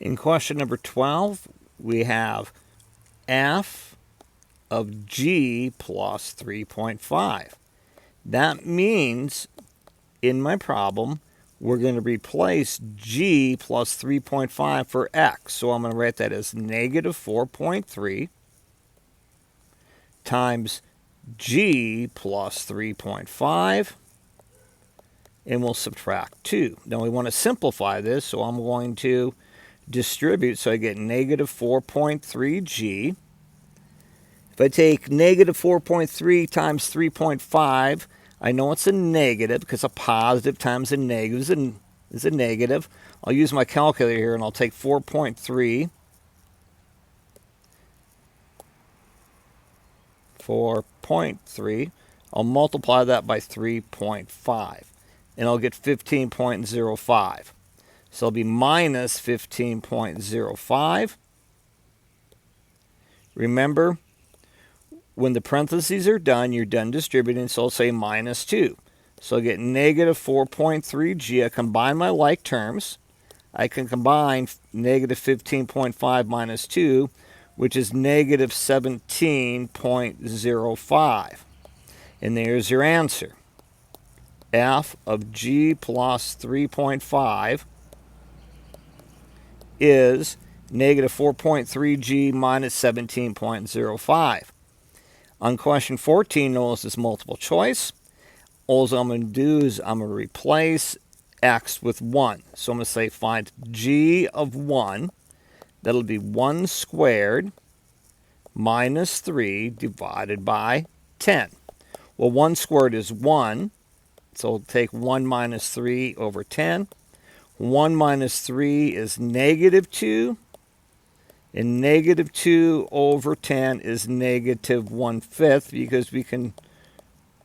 In question number 12, we have f of g plus 3.5. That means in my problem, we're going to replace g plus 3.5 for x. So I'm going to write that as negative 4.3 times g plus 3.5, and we'll subtract 2. Now we want to simplify this, so I'm going to distribute, so I get negative 4.3g. If I take negative 4.3 times 3.5, I know it's a negative because a positive times a negative is a negative. I'll use my calculator here and I'll take 4.3. 4.3. I'll multiply that by 3.5 and I'll get 15.05. So it'll be minus 15.05. Remember, when the parentheses are done, you're done distributing, so I'll say minus 2. So I'll get negative 4.3g. I combine my like terms. I can combine negative 15.5 minus 2, which is negative 17.05. And there's your answer. F of g plus 3.5 is negative 4.3g minus 17.05. On question 14, notice it's multiple choice. All I'm going to do is I'm going to replace x with 1. So I'm going to say find g of 1. That'll be 1 squared minus 3 divided by 10. Well, 1 squared is 1. So we'll take 1 minus 3 over 10. 1 minus 3 is negative 2. And negative 2 over 10 is negative 1/5 because we can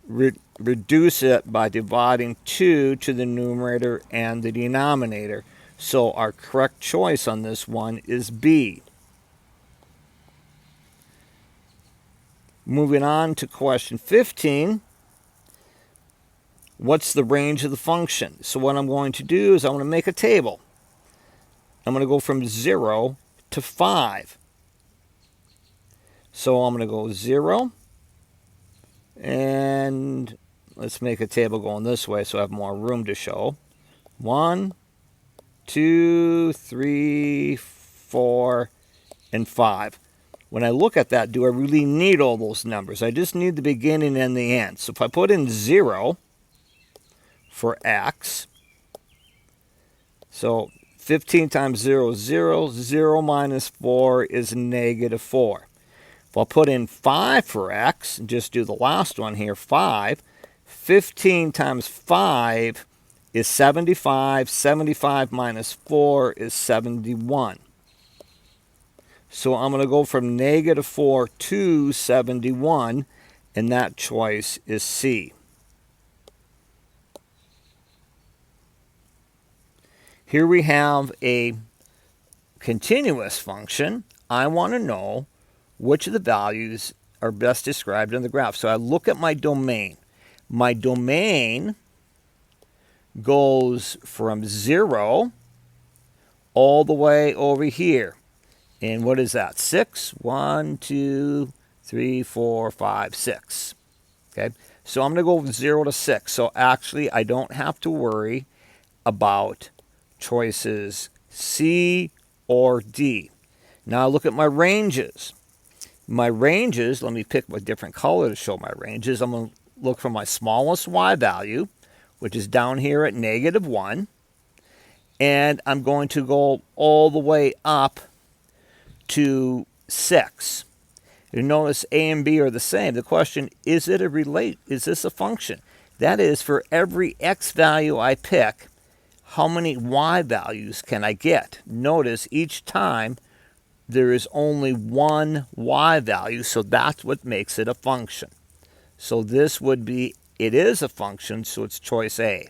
reduce it by dividing 2 to the numerator and the denominator. So our correct choice on this one is B. Moving on to question 15. What's the range of the function? So what I'm going to do is I'm going to make a table. I'm going to go from 0 to 5. So I'm going to go 0. And let's make a table going this way so I have more room to show. 1, 2, 3, 4, and 5. When I look at that, do I really need all those numbers? I just need the beginning and the end. So if I put in 0 for x, so 15 times 0 is 0. 0 minus 4 is negative 4. If I'll put in 5 for x, and just do the last one here, 5, 15 times 5 is 75. 75 minus 4 is 71. So I'm going to go from negative 4 to 71, and that choice is C. Here we have a continuous function. I want to know which of the values are best described in the graph. So I look at my domain. My domain goes from 0 all the way over here. And what is that? 6? 1, 2, 3, 4, 5, 6. Okay, so I'm going to go from 0 to 6. So actually, I don't have to worry about choices C or D. Now look at my ranges. My ranges, let me pick a different color to show my ranges. I'm going to look for my smallest y value, which is down here at negative 1. And I'm going to go all the way up to 6. You notice A and B are the same. The question, is it a relate? Is this a function? That is, for every x value I pick, how many y values can I get? Notice each time there is only one y value, so that's what makes it a function. So this would be, it is a function, so it's choice A.